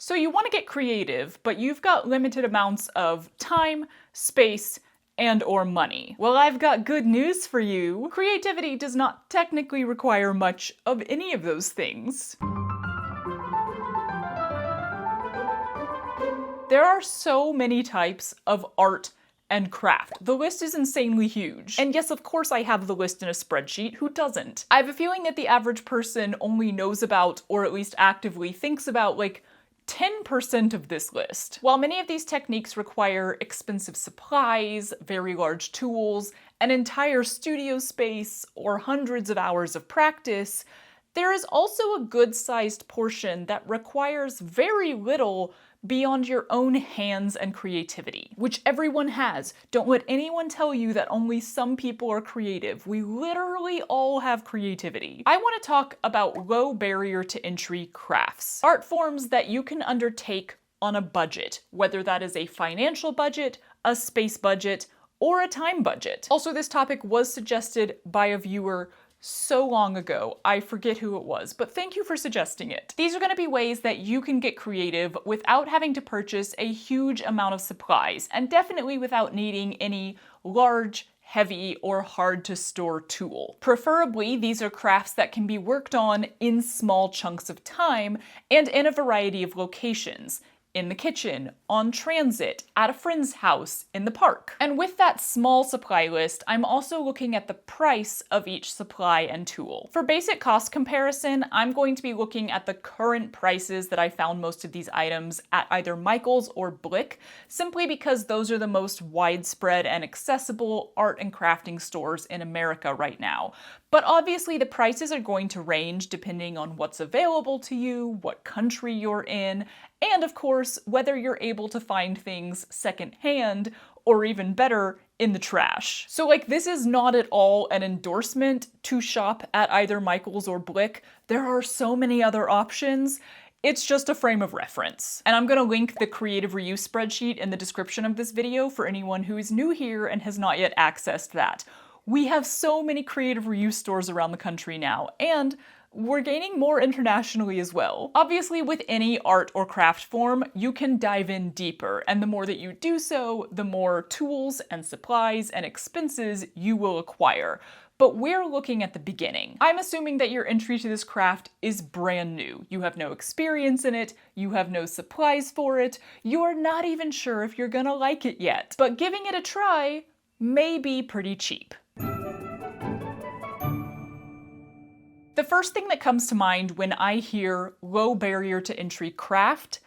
So you want to get creative, but you've got limited amounts of time, space, and/or money. Well, I've got good news for you. Creativity does not technically require much of any of those things. There are so many types of art and craft. The list is insanely huge. And yes, of course I have the list in a spreadsheet, who doesn't? I have a feeling that the average person only knows about, or at least actively thinks about, like 10% of this list. While many of these techniques require expensive supplies, very large tools, an entire studio space, or hundreds of hours of practice, there is also a good-sized portion that requires very little beyond your own hands and creativity, which everyone has. Don't let anyone tell you that only some people are creative. We literally all have creativity. I want to talk about low barrier to entry crafts. Art forms that you can undertake on a budget, whether that is a financial budget, a space budget, or a time budget. Also, this topic was suggested by a viewer so long ago, I forget who it was, but thank you for suggesting it. These are going to be ways that you can get creative without having to purchase a huge amount of supplies, and definitely without needing any large, heavy, or hard to store tool. Preferably, these are crafts that can be worked on in small chunks of time and in a variety of locations. In the kitchen, on transit, at a friend's house, in the park. And with that small supply list, I'm also looking at the price of each supply and tool. For basic cost comparison, I'm going to be looking at the current prices that I found most of these items at either Michael's or Blick, simply because those are the most widespread and accessible art and crafting stores in America right now. But obviously the prices are going to range depending on what's available to you, what country you're in, and of course, whether you're able to find things secondhand, or even better, in the trash. So like, this is not at all an endorsement to shop at either Michael's or Blick. There are so many other options. It's just a frame of reference. And I'm gonna link the creative reuse spreadsheet in the description of this video for anyone who is new here and has not yet accessed that. We have so many creative reuse stores around the country now, and we're gaining more internationally as well. Obviously, with any art or craft form, you can dive in deeper, and the more that you do so, the more tools and supplies and expenses you will acquire. But we're looking at the beginning. I'm assuming that your entry to this craft is brand new. You have no experience in it, you have no supplies for it, you are not even sure if you're gonna like it yet. But giving it a try may be pretty cheap. The first thing that comes to mind when I hear low barrier to entry craft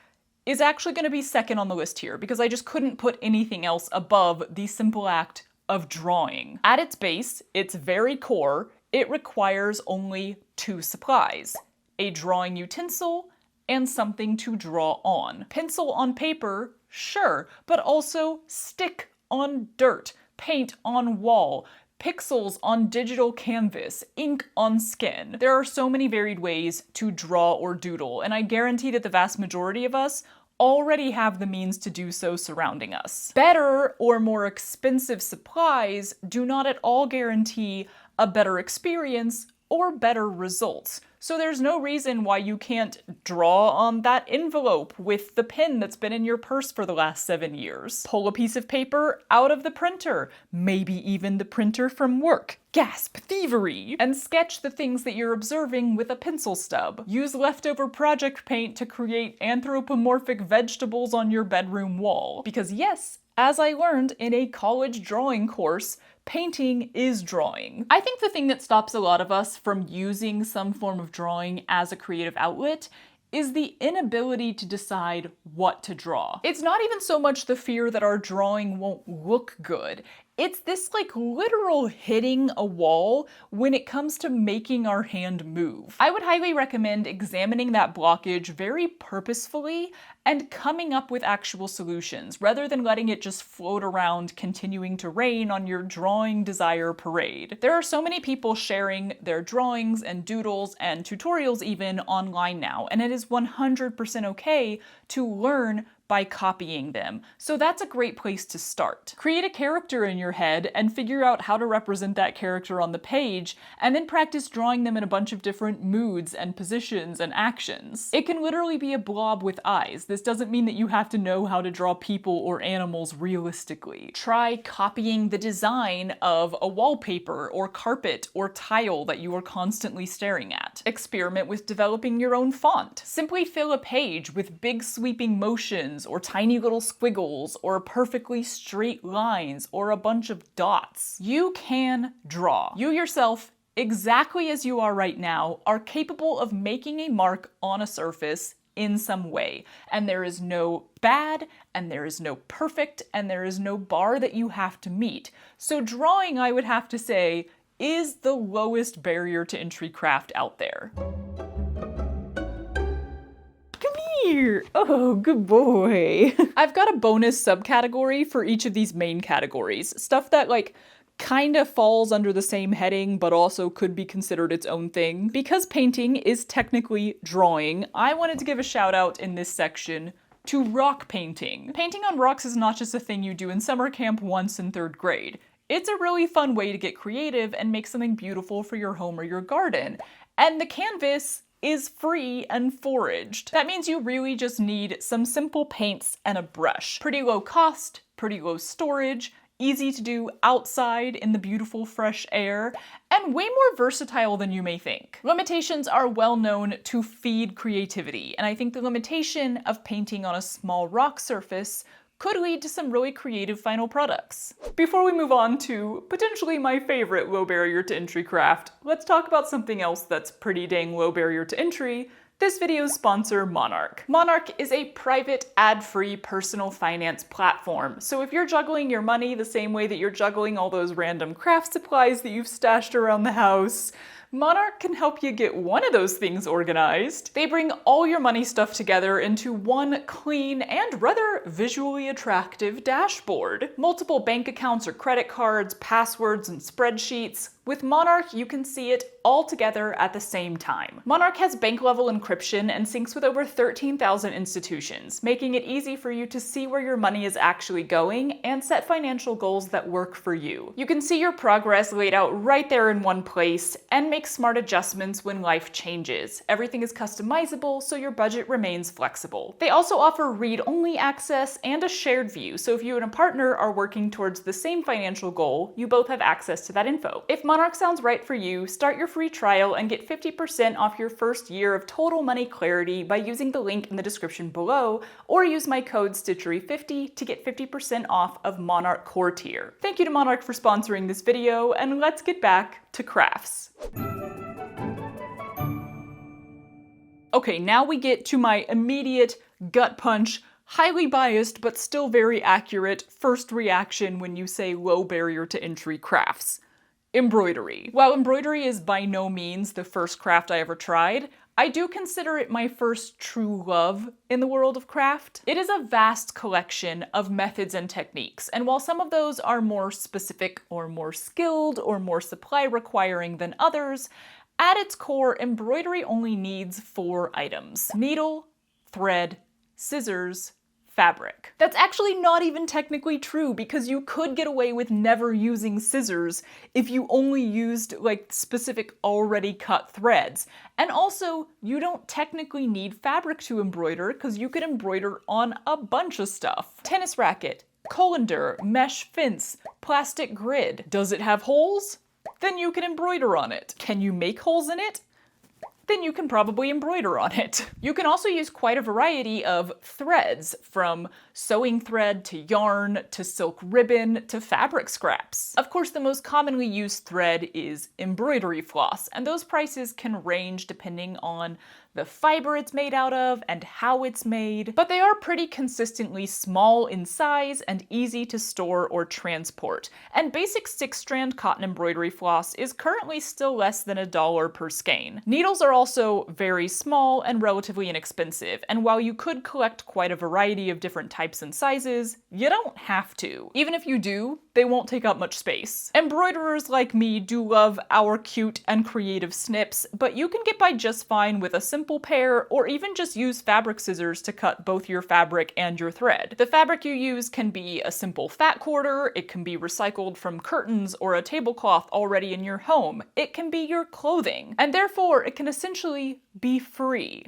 is actually going to be second on the list here, because I just couldn't put anything else above the simple act of drawing. At its base, its very core, it requires only two supplies: a drawing utensil and something to draw on. Pencil on paper, sure, but also stick on dirt, paint on wall, pixels on digital canvas, ink on skin. There are so many varied ways to draw or doodle, and I guarantee that the vast majority of us already have the means to do so surrounding us. Better or more expensive supplies do not at all guarantee a better experience or better results. So there's no reason why you can't draw on that envelope with the pen that's been in your purse for the last 7 years. Pull a piece of paper out of the printer, maybe even the printer from work. Gasp, thievery! And sketch the things that you're observing with a pencil stub. Use leftover project paint to create anthropomorphic vegetables on your bedroom wall. Because yes, as I learned in a college drawing course, painting is drawing. I think the thing that stops a lot of us from using some form of drawing as a creative outlet is the inability to decide what to draw. It's not even so much the fear that our drawing won't look good. It's this like literal hitting a wall when it comes to making our hand move. I would highly recommend examining that blockage very purposefully and coming up with actual solutions, rather than letting it just float around continuing to rain on your drawing desire parade. There are so many people sharing their drawings and doodles and tutorials even online now, and it is 100% okay to learn by copying them, so that's a great place to start. Create a character in your head and figure out how to represent that character on the page, and then practice drawing them in a bunch of different moods and positions and actions. It can literally be a blob with eyes. This doesn't mean that you have to know how to draw people or animals realistically. Try copying the design of a wallpaper or carpet or tile that you are constantly staring at. Experiment with developing your own font. Simply fill a page with big sweeping motions or tiny little squiggles or perfectly straight lines or a bunch of dots. You can draw. You yourself, exactly as you are right now, are capable of making a mark on a surface in some way. And there is no bad, and there is no perfect, and there is no bar that you have to meet. So drawing, I would have to say, is the lowest barrier to entry craft out there. Here. Oh, good boy. I've got a bonus subcategory for each of these main categories. Stuff that kinda falls under the same heading, but also could be considered its own thing. Because painting is technically drawing, I wanted to give a shout out in this section to rock painting. Painting on rocks is not just a thing you do in summer camp once in 3rd grade. It's a really fun way to get creative and make something beautiful for your home or your garden. And the canvas is free and foraged. That means you really just need some simple paints and a brush. Pretty low cost, pretty low storage, easy to do outside in the beautiful fresh air, and way more versatile than you may think. Limitations are well known to feed creativity, and I think the limitation of painting on a small rock surface could lead to some really creative final products. Before we move on to potentially my favorite low barrier to entry craft, let's talk about something else that's pretty dang low barrier to entry. This video's sponsor, Monarch. Monarch is a private, ad-free personal finance platform. So if you're juggling your money the same way that you're juggling all those random craft supplies that you've stashed around the house, Monarch can help you get one of those things organized. They bring all your money stuff together into one clean and rather visually attractive dashboard. Multiple bank accounts or credit cards, passwords, and spreadsheets. With Monarch, you can see it all together at the same time. Monarch has bank-level encryption and syncs with over 13,000 institutions, making it easy for you to see where your money is actually going and set financial goals that work for you. You can see your progress laid out right there in one place and make smart adjustments when life changes. Everything is customizable, so your budget remains flexible. They also offer read-only access and a shared view, so if you and a partner are working towards the same financial goal, you both have access to that info. If Monarch sounds right for you, start your free trial and get 50% off your first year of total money clarity by using the link in the description below, or use my code STITCHERY50 to get 50% off of Monarch Core Tier. Thank you to Monarch for sponsoring this video, and let's get back to crafts. Okay, now we get to my immediate gut punch, highly biased but still very accurate first reaction when you say low barrier to entry crafts. Embroidery. While embroidery is by no means the first craft I ever tried, I do consider it my first true love in the world of craft. It is a vast collection of methods and techniques, and while some of those are more specific or more skilled or more supply requiring than others, at its core, embroidery only needs 4 items: needle, thread, scissors, fabric. That's actually not even technically true, because you could get away with never using scissors if you only used specific already cut threads. And also, you don't technically need fabric to embroider, because you could embroider on a bunch of stuff. Tennis racket, colander, mesh fence, plastic grid. Does it have holes? Then you can embroider on it. Can you make holes in it? Then you can probably embroider on it. You can also use quite a variety of threads, from sewing thread to yarn to silk ribbon to fabric scraps. Of course, the most commonly used thread is embroidery floss, and those prices can range depending on the fiber it's made out of and how it's made, but they are pretty consistently small in size and easy to store or transport. And basic 6-strand cotton embroidery floss is currently still less than $1 per skein. Needles are also very small and relatively inexpensive, and while you could collect quite a variety of different types and sizes, you don't have to. Even if you do, they won't take up much space. Embroiderers like me do love our cute and creative snips, but you can get by just fine with a simple pair, or even just use fabric scissors to cut both your fabric and your thread. The fabric you use can be a simple fat quarter, it can be recycled from curtains or a tablecloth already in your home, it can be your clothing, and therefore it can essentially be free.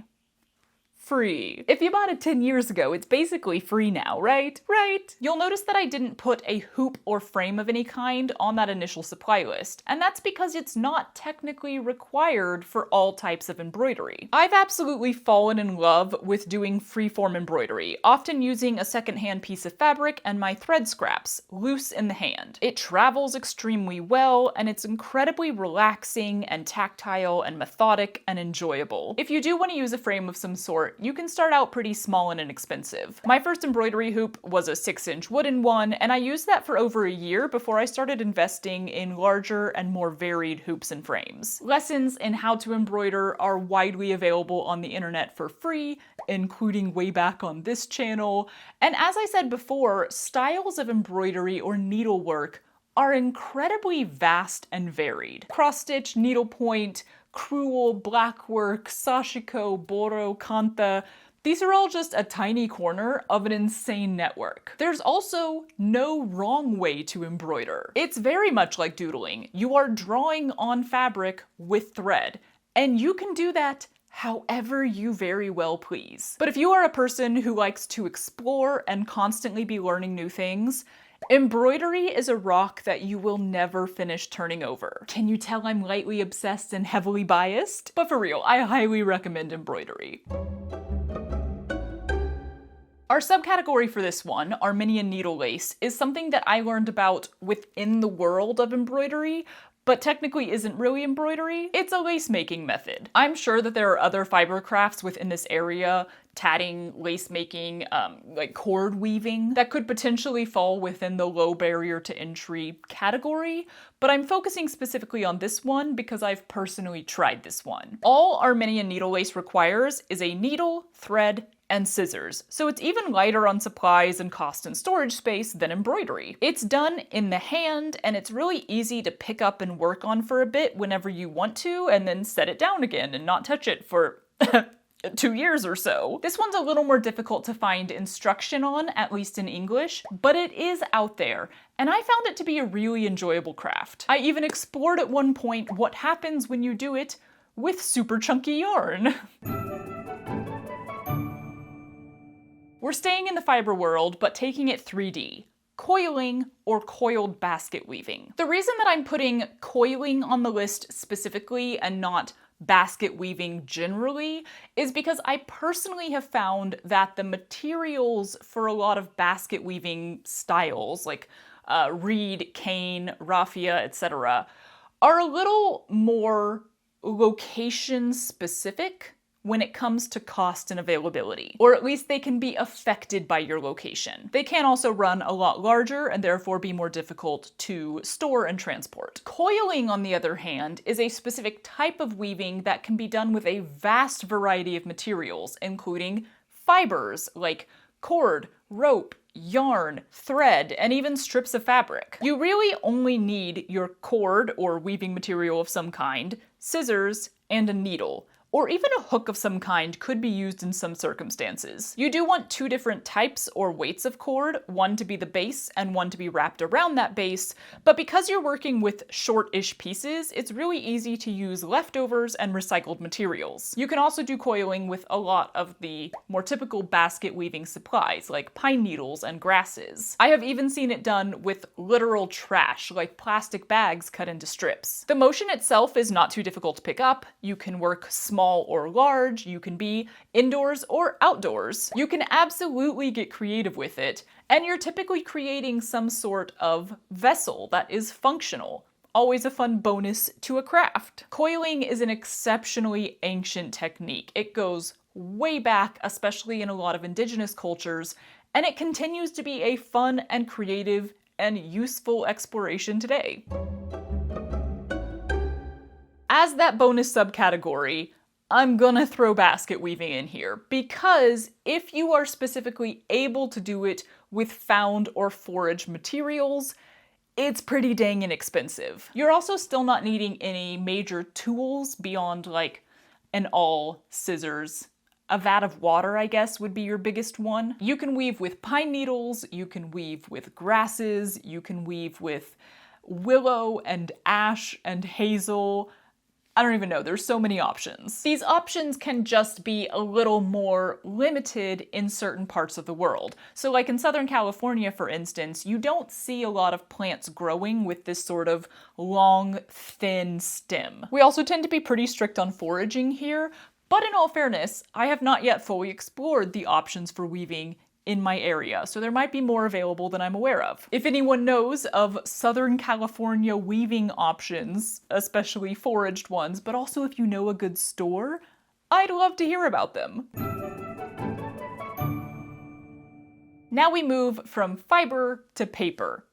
Free. If you bought it 10 years ago, it's basically free now, right? Right. You'll notice that I didn't put a hoop or frame of any kind on that initial supply list, and that's because it's not technically required for all types of embroidery. I've absolutely fallen in love with doing freeform embroidery, often using a secondhand piece of fabric and my thread scraps, loose in the hand. It travels extremely well, and it's incredibly relaxing and tactile and methodic and enjoyable. If you do want to use a frame of some sort, you can start out pretty small and inexpensive. My first embroidery hoop was a 6-inch wooden one, and I used that for over a year before I started investing in larger and more varied hoops and frames. Lessons in how to embroider are widely available on the internet for free, including way back on this channel. And as I said before, styles of embroidery or needlework are incredibly vast and varied. Cross-stitch, needlepoint, crewel, blackwork, sashiko, boro, kanta, these are all just a tiny corner of an insane network. There's also no wrong way to embroider. It's very much like doodling. You are drawing on fabric with thread, and you can do that however you very well please. But if you are a person who likes to explore and constantly be learning new things, embroidery is a rock that you will never finish turning over. Can you tell I'm lightly obsessed and heavily biased? But for real, I highly recommend embroidery. Our subcategory for this one, Armenian needle lace, is something that I learned about within the world of embroidery, but technically isn't really embroidery. It's a lace making method. I'm sure that there are other fiber crafts within this area, tatting, lace making, like cord weaving, that could potentially fall within the low barrier to entry category, but I'm focusing specifically on this one because I've personally tried this one. All Armenian needle lace requires is a needle, thread, and scissors, so it's even lighter on supplies and cost and storage space than embroidery. It's done in the hand, and it's really easy to pick up and work on for a bit whenever you want to, and then set it down again and not touch it for 2 years or so. This one's a little more difficult to find instruction on, at least in English, but it is out there, and I found it to be a really enjoyable craft. I even explored at one point what happens when you do it with super chunky yarn. We're staying in the fiber world, but taking it 3D. Coiling or coiled basket weaving. The reason that I'm putting coiling on the list specifically and not basket weaving generally is because I personally have found that the materials for a lot of basket weaving styles, like reed, cane, raffia, etc., are a little more location specific when it comes to cost and availability, or at least they can be affected by your location. They can also run a lot larger and therefore be more difficult to store and transport. Coiling, on the other hand, is a specific type of weaving that can be done with a vast variety of materials, including fibers like cord, rope, yarn, thread, and even strips of fabric. You really only need your cord or weaving material of some kind, scissors, and a needle. Or even a hook of some kind could be used in some circumstances. You do want 2 different types or weights of cord, one to be the base and one to be wrapped around that base, but because you're working with short-ish pieces, it's really easy to use leftovers and recycled materials. You can also do coiling with a lot of the more typical basket weaving supplies, like pine needles and grasses. I have even seen it done with literal trash, like plastic bags cut into strips. The motion itself is not too difficult to pick up. You can work small or large, you can be indoors or outdoors. You can absolutely get creative with it, and you're typically creating some sort of vessel that is functional. Always a fun bonus to a craft. Coiling is an exceptionally ancient technique. It goes way back, especially in a lot of indigenous cultures, and it continues to be a fun and creative and useful exploration today. As that bonus subcategory, I'm gonna throw basket weaving in here, because if you are specifically able to do it with found or foraged materials, it's pretty dang inexpensive. You're also still not needing any major tools beyond like an awl, scissors. A vat of water, I guess, would be your biggest one. You can weave with pine needles, you can weave with grasses, you can weave with willow and ash and hazel. I don't even know, there's so many options. These options can just be a little more limited in certain parts of the world. So like in Southern California, for instance, you don't see a lot of plants growing with this sort of long, thin stem. We also tend to be pretty strict on foraging here, but in all fairness, I have not yet fully explored the options for weaving in my area, so there might be more available than I'm aware of. If anyone knows of Southern California weaving options, especially foraged ones, but also if you know a good store, I'd love to hear about them. Now we move from fiber to paper,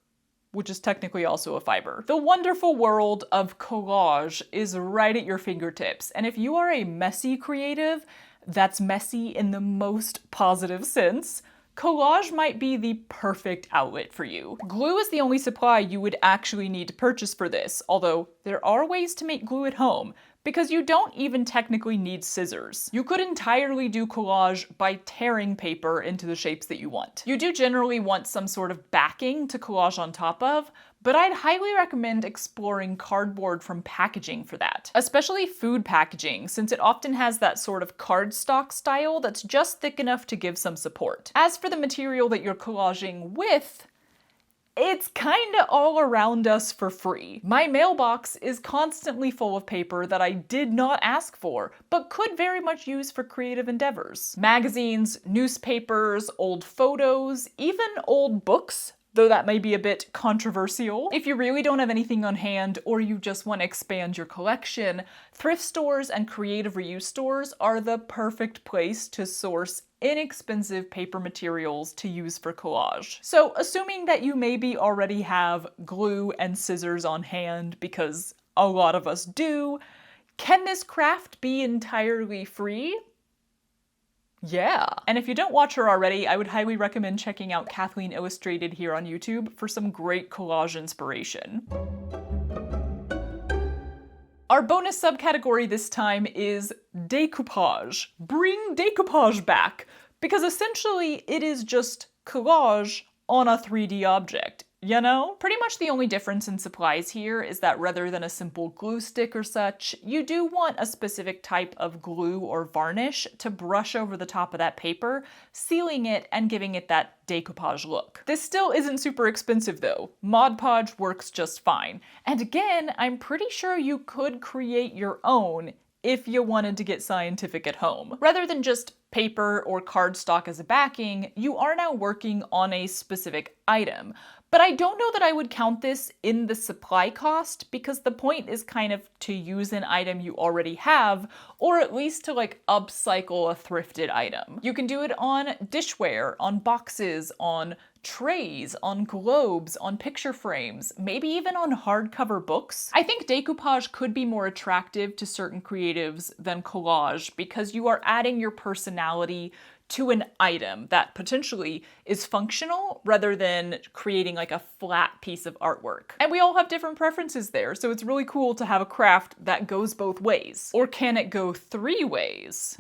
which is technically also a fiber. The wonderful world of collage is right at your fingertips, and if you are a messy creative, that's messy in the most positive sense, collage might be the perfect outlet for you. Glue is the only supply you would actually need to purchase for this, although there are ways to make glue at home, because you don't even technically need scissors. You could entirely do collage by tearing paper into the shapes that you want. You do generally want some sort of backing to collage on top of, but I'd highly recommend exploring cardboard from packaging for that. Especially food packaging, since it often has that sort of cardstock style that's just thick enough to give some support. As for the material that you're collaging with, it's kinda all around us for free. My mailbox is constantly full of paper that I did not ask for, but could very much use for creative endeavors. Magazines, newspapers, old photos, even old books, though that may be a bit controversial. If you really don't have anything on hand or you just want to expand your collection, thrift stores and creative reuse stores are the perfect place to source inexpensive paper materials to use for collage. So assuming that you maybe already have glue and scissors on hand, because a lot of us do, can this craft be entirely free? Yeah. And if you don't watch her already, I would highly recommend checking out Kathleen Illustrated here on YouTube for some great collage inspiration. Our bonus subcategory this time is decoupage. Bring decoupage back, because essentially it is just collage on a 3D object. You know? Pretty much the only difference in supplies here is that rather than a simple glue stick or such, you do want a specific type of glue or varnish to brush over the top of that paper, sealing it and giving it that decoupage look. This still isn't super expensive though. Mod Podge works just fine. And again, I'm pretty sure you could create your own if you wanted to get scientific at home. Rather than just paper or cardstock as a backing, you are now working on a specific item. But I don't know that I would count this in the supply cost, because the point is kind of to use an item you already have, or at least to like upcycle a thrifted item. You can do it on dishware, on boxes, on trays, on globes, on picture frames, maybe even on hardcover books. I think decoupage could be more attractive to certain creatives than collage, because you are adding your personality to an item that potentially is functional rather than creating like a flat piece of artwork. And we all have different preferences there, so it's really cool to have a craft that goes both ways. Or can it go 3 ways?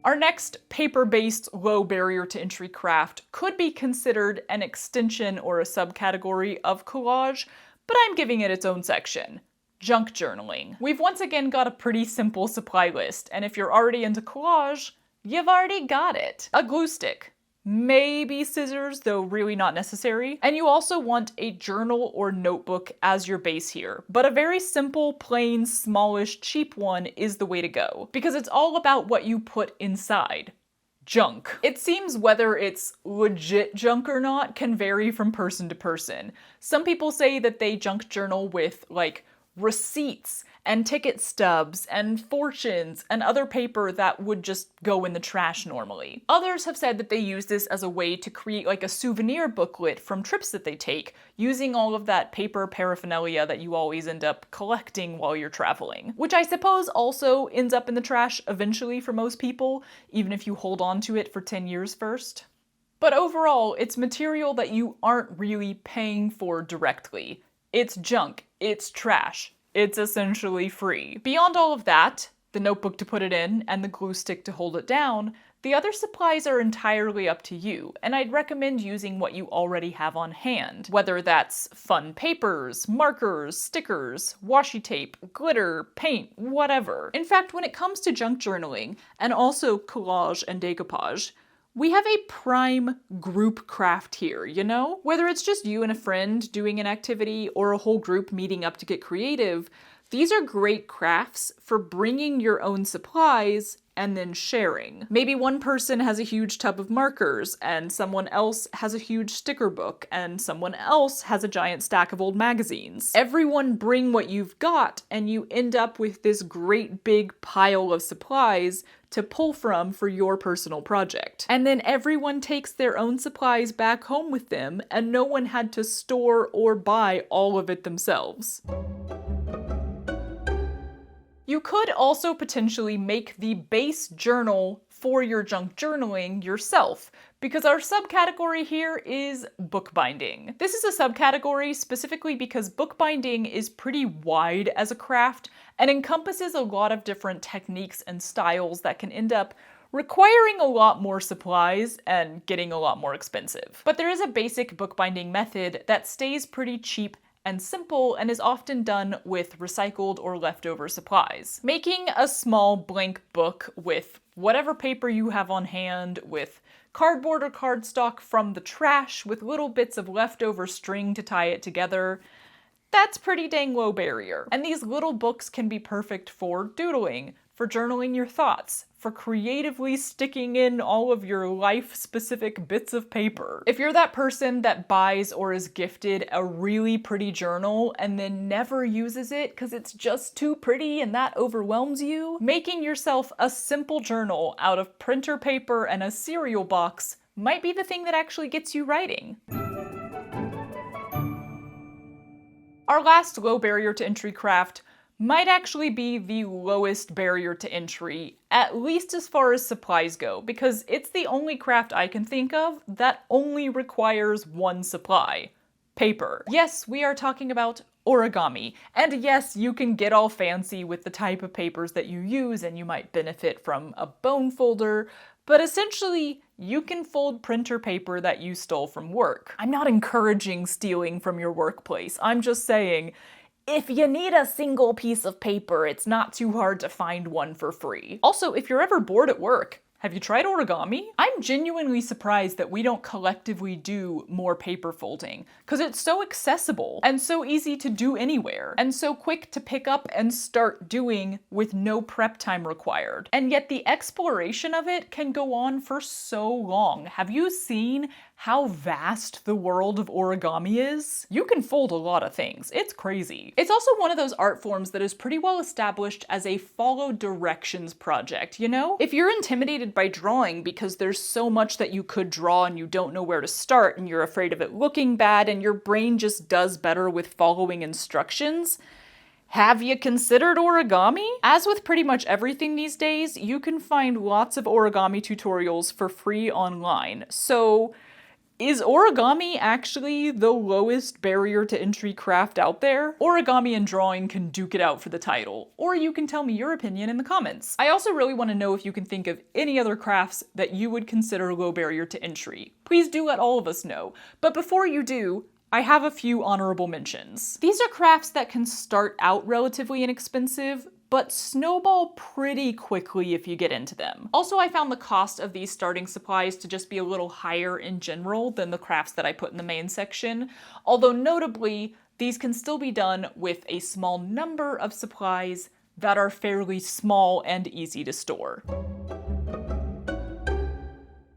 Our next paper-based low barrier to entry craft could be considered an extension or a subcategory of collage, but I'm giving it its own section. Junk journaling. We've once again got a pretty simple supply list, and if you're already into collage, you've already got it. A glue stick, maybe scissors, though really not necessary, and you also want a journal or notebook as your base here, but a very simple, plain, smallish, cheap one is the way to go, because it's all about what you put inside. Junk. It seems whether it's legit junk or not can vary from person to person. Some people say that they junk journal with, like, receipts and ticket stubs and fortunes and other paper that would just go in the trash normally. Others have said that they use this as a way to create like a souvenir booklet from trips that they take, using all of that paper paraphernalia that you always end up collecting while you're traveling. Which I suppose also ends up in the trash eventually for most people, even if you hold on to it for 10 years first. But overall, it's material that you aren't really paying for directly. It's junk, it's trash, it's essentially free. Beyond all of that, the notebook to put it in and the glue stick to hold it down, the other supplies are entirely up to you, and I'd recommend using what you already have on hand, whether that's fun papers, markers, stickers, washi tape, glitter, paint, whatever. In fact, when it comes to junk journaling, and also collage and decoupage, we have a prime group craft here, you know? Whether it's just you and a friend doing an activity or a whole group meeting up to get creative, these are great crafts for bringing your own supplies and then sharing. Maybe one person has a huge tub of markers, and someone else has a huge sticker book, and someone else has a giant stack of old magazines. Everyone bring what you've got, and you end up with this great big pile of supplies to pull from for your personal project. And then everyone takes their own supplies back home with them, and no one had to store or buy all of it themselves. You could also potentially make the base journal for your junk journaling yourself, because our subcategory here is bookbinding. This is a subcategory specifically because bookbinding is pretty wide as a craft and encompasses a lot of different techniques and styles that can end up requiring a lot more supplies and getting a lot more expensive. But there is a basic bookbinding method that stays pretty cheap and simple and is often done with recycled or leftover supplies. Making a small blank book with whatever paper you have on hand, with cardboard or cardstock from the trash, with little bits of leftover string to tie it together, that's pretty dang low barrier. And these little books can be perfect for doodling, for journaling your thoughts, for creatively sticking in all of your life-specific bits of paper. If you're that person that buys or is gifted a really pretty journal and then never uses it because it's just too pretty and that overwhelms you, making yourself a simple journal out of printer paper and a cereal box might be the thing that actually gets you writing. Our last low barrier to entry craft might actually be the lowest barrier to entry, at least as far as supplies go, because it's the only craft I can think of that only requires one supply: paper. Yes, we are talking about origami. And yes, you can get all fancy with the type of papers that you use, and you might benefit from a bone folder, but essentially, you can fold printer paper that you stole from work. I'm not encouraging stealing from your workplace. I'm just saying, if you need a single piece of paper, it's not too hard to find one for free. Also, if you're ever bored at work, have you tried origami? I'm genuinely surprised that we don't collectively do more paper folding, because it's so accessible and so easy to do anywhere, and so quick to pick up and start doing with no prep time required. And yet the exploration of it can go on for so long. Have you seen how vast the world of origami is? You can fold a lot of things. It's crazy. It's also one of those art forms that is pretty well established as a follow directions project, you know? If you're intimidated by drawing because there's so much that you could draw and you don't know where to start and you're afraid of it looking bad and your brain just does better with following instructions, have you considered origami? As with pretty much everything these days, you can find lots of origami tutorials for free online. So, is origami actually the lowest barrier to entry craft out there? Origami and drawing can duke it out for the title, or you can tell me your opinion in the comments. I also really want to know if you can think of any other crafts that you would consider low barrier to entry. Please do let all of us know. But before you do, I have a few honorable mentions. These are crafts that can start out relatively inexpensive, but snowball pretty quickly if you get into them. Also, I found the cost of these starting supplies to just be a little higher in general than the crafts that I put in the main section, although notably, these can still be done with a small number of supplies that are fairly small and easy to store.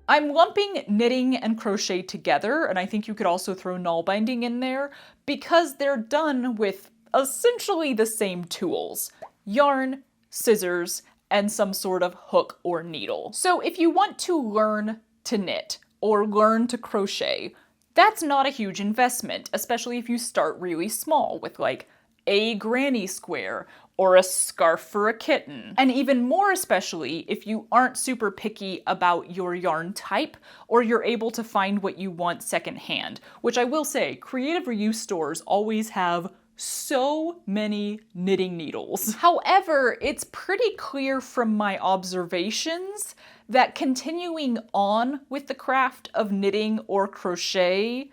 I'm lumping knitting and crochet together, and I think you could also throw null binding in there, because they're done with essentially the same tools: yarn, scissors, and some sort of hook or needle. So if you want to learn to knit or learn to crochet, that's not a huge investment, especially if you start really small with like a granny square or a scarf for a kitten. And even more especially if you aren't super picky about your yarn type or you're able to find what you want secondhand, which I will say, creative reuse stores always have so many knitting needles. However, it's pretty clear from my observations that continuing on with the craft of knitting or crochet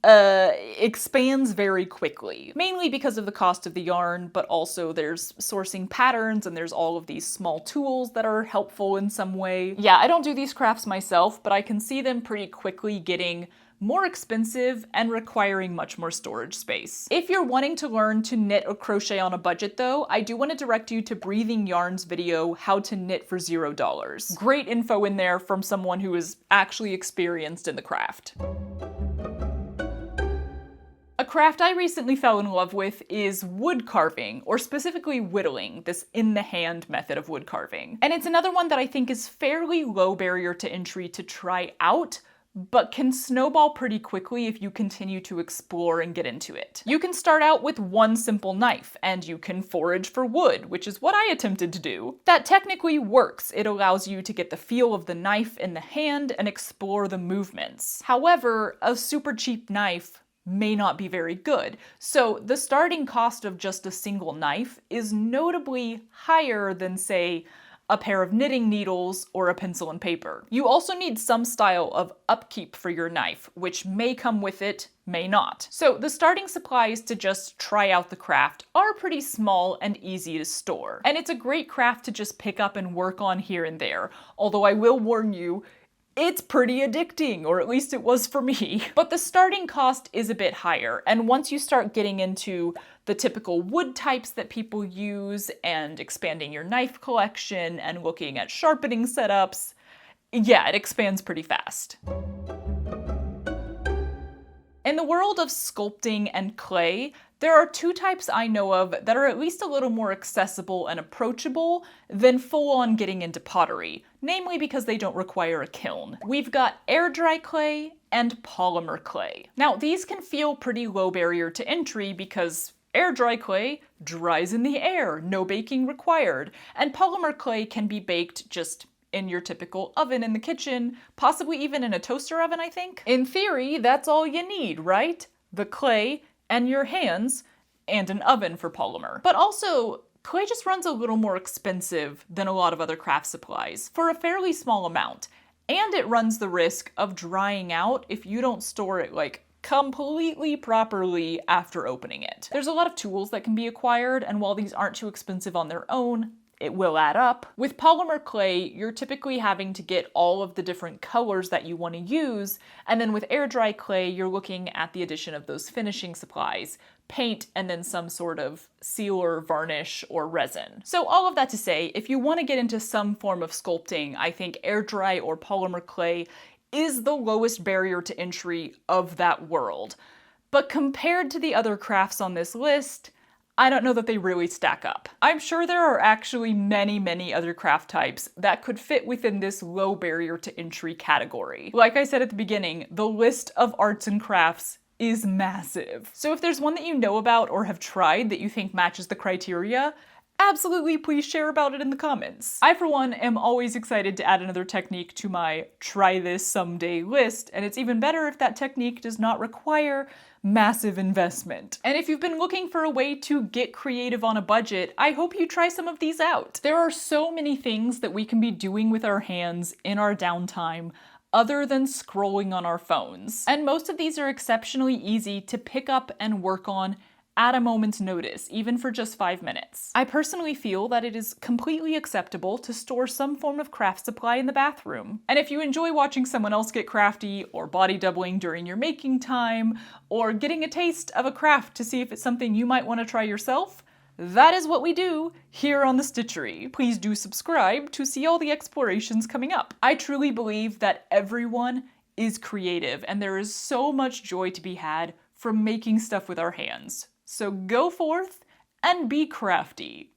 expands very quickly, mainly because of the cost of the yarn, but also there's sourcing patterns and there's all of these small tools that are helpful in some way. Yeah, I don't do these crafts myself, but I can see them pretty quickly getting more expensive and requiring much more storage space. If you're wanting to learn to knit or crochet on a budget though, I do want to direct you to Breathing Yarn's video, How to Knit for $0. Great info in there from someone who is actually experienced in the craft. A craft I recently fell in love with is wood carving, or specifically whittling, this in-the-hand method of wood carving. And it's another one that I think is fairly low barrier to entry to try out, but can snowball pretty quickly if you continue to explore and get into it. You can start out with one simple knife, and you can forage for wood, which is what I attempted to do. That technically works. It allows you to get the feel of the knife in the hand and explore the movements. However, a super cheap knife may not be very good. So the starting cost of just a single knife is notably higher than, say, a pair of knitting needles or a pencil and paper. You also need some style of upkeep for your knife, which may come with it, may not. So the starting supplies to just try out the craft are pretty small and easy to store. And it's a great craft to just pick up and work on here and there, although I will warn you, it's pretty addicting, or at least it was for me. But the starting cost is a bit higher, and once you start getting into the typical wood types that people use and expanding your knife collection and looking at sharpening setups, yeah, it expands pretty fast. In the world of sculpting and clay, there are two types I know of that are at least a little more accessible and approachable than full-on getting into pottery, namely because they don't require a kiln. We've got air dry clay and polymer clay. Now, these can feel pretty low barrier to entry because air dry clay dries in the air, no baking required, and polymer clay can be baked just in your typical oven in the kitchen, possibly even in a toaster oven, I think. In theory, that's all you need, right? The clay and your hands and an oven for polymer. But also, clay just runs a little more expensive than a lot of other craft supplies for a fairly small amount, and it runs the risk of drying out if you don't store it like completely properly after opening it. There's a lot of tools that can be acquired, and while these aren't too expensive on their own, it will add up. With polymer clay, you're typically having to get all of the different colors that you want to use, and then with air dry clay, you're looking at the addition of those finishing supplies, paint, and then some sort of sealer, varnish, or resin. So all of that to say, if you want to get into some form of sculpting, I think air dry or polymer clay is the lowest barrier to entry of that world. But compared to the other crafts on this list, I don't know that they really stack up. I'm sure there are actually many other craft types that could fit within this low barrier to entry category. Like I said at the beginning, the list of arts and crafts is massive. So if there's one that you know about or have tried that you think matches the criteria, absolutely please share about it in the comments. I, for one, am always excited to add another technique to my try this someday list, and it's even better if that technique does not require massive investment. And if you've been looking for a way to get creative on a budget, I hope you try some of these out. There are so many things that we can be doing with our hands in our downtime other than scrolling on our phones. And most of these are exceptionally easy to pick up and work on at a moment's notice, even for just 5 minutes. I personally feel that it is completely acceptable to store some form of craft supply in the bathroom. And if you enjoy watching someone else get crafty, or body doubling during your making time, or getting a taste of a craft to see if it's something you might want to try yourself, that is what we do here on The Stitchery. Please do subscribe to see all the explorations coming up. I truly believe that everyone is creative, and there is so much joy to be had from making stuff with our hands. So go forth and be crafty.